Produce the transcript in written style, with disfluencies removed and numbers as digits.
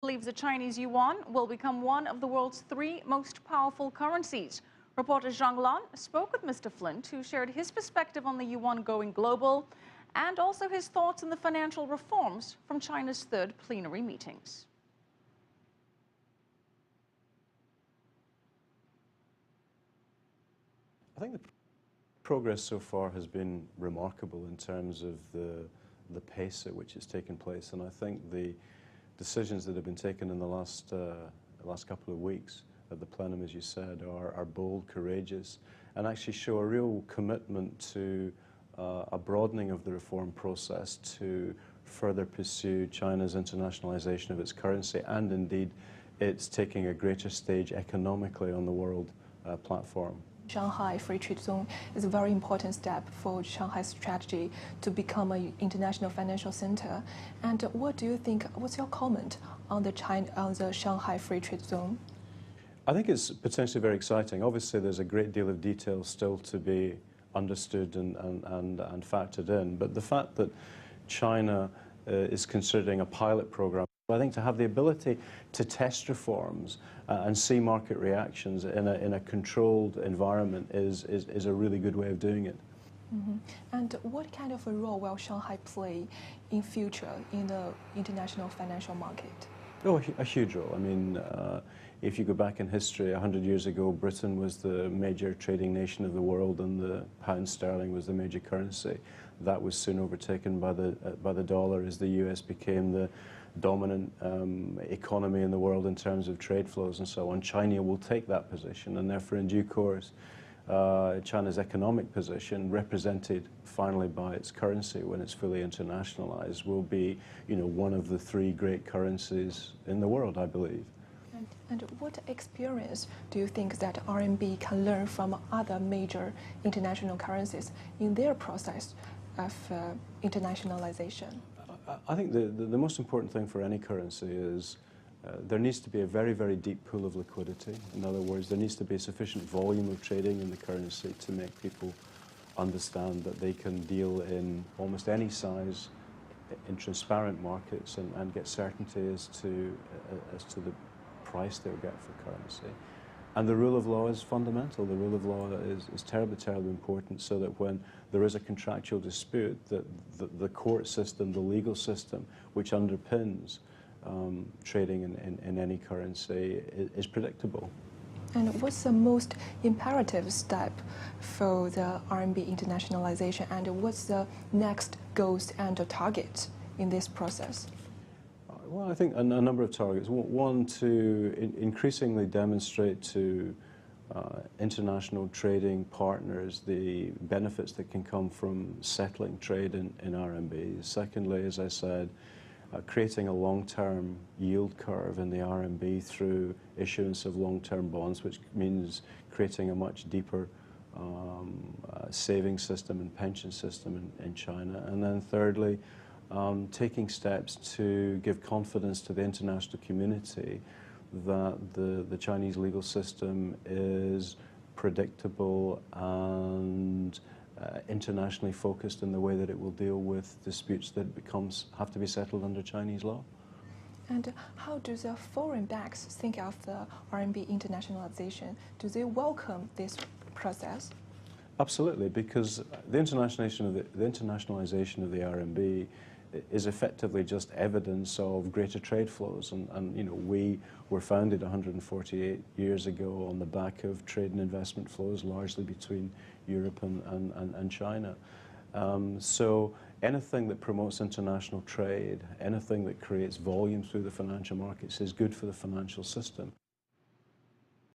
Believes the Chinese yuan will become one of the world's three most powerful currencies. Reporter Zhang Lan spoke with Mr. Flint, who shared his perspective on the yuan going global and also his thoughts on the financial reforms from China's third plenary meetings. I think the progress so far has been remarkable in terms of the pace at which it's taken place, and I think the decisions that have been taken in the last couple of weeks at the plenum, as you said, are bold, courageous, and actually show a real commitment to a broadening of the reform process to further pursue China's internationalization of its currency, and indeed it's taking a greater stage economically on the world platform. Shanghai Free Trade Zone is a very important step for Shanghai's strategy to become an international financial center. And what do you think, what's your comment on the Shanghai Free Trade Zone? I think it's potentially very exciting. Obviously, there's a great deal of detail still to be understood and factored in. But the fact that China is considering a pilot program, I think to have the ability to test reforms and see market reactions in a controlled environment is a really good way of doing it. Mm-hmm. And what kind of a role will Shanghai play in future in the international financial market? Oh, a huge role. I mean, if you go back in history, 100 years ago, Britain was the major trading nation of the world and the pound sterling was the major currency. That was soon overtaken by the dollar as the US became the dominant economy in the world in terms of trade flows and so on. China will take that position, and therefore in due course China's economic position, represented finally by its currency when it's fully internationalized, will be, you know, one of the three great currencies in the world, I believe. And what experience do you think that RMB can learn from other major international currencies in their process of internationalization? I think the most important thing for any currency is there needs to be a very, very deep pool of liquidity. In other words, there needs to be a sufficient volume of trading in the currency to make people understand that they can deal in almost any size in transparent markets and get certainty as to the price they'll get for currency. And the rule of law is fundamental. The rule of law is terribly, terribly important, so that when there is a contractual dispute, that the court system, the legal system, which underpins trading in any currency is predictable. And what's the most imperative step for the RMB internationalization, and what's the next goals and targets in this process? Well, I think a number of targets. One, to increasingly demonstrate to international trading partners the benefits that can come from settling trade in RMB. Secondly, as I said, creating a long-term yield curve in the RMB through issuance of long-term bonds, which means creating a much deeper saving system and pension system in China. And then thirdly, taking steps to give confidence to the international community that the Chinese legal system is predictable and internationally focused in the way that it will deal with disputes that have to be settled under Chinese law. And how do the foreign banks think of the RMB internationalization? Do they welcome this process? Absolutely, because the internationalization of the RMB is effectively just evidence of greater trade flows, and you know, we were founded 148 years ago on the back of trade and investment flows, largely between Europe and China. So anything that promotes international trade, anything that creates volume through the financial markets is good for the financial system.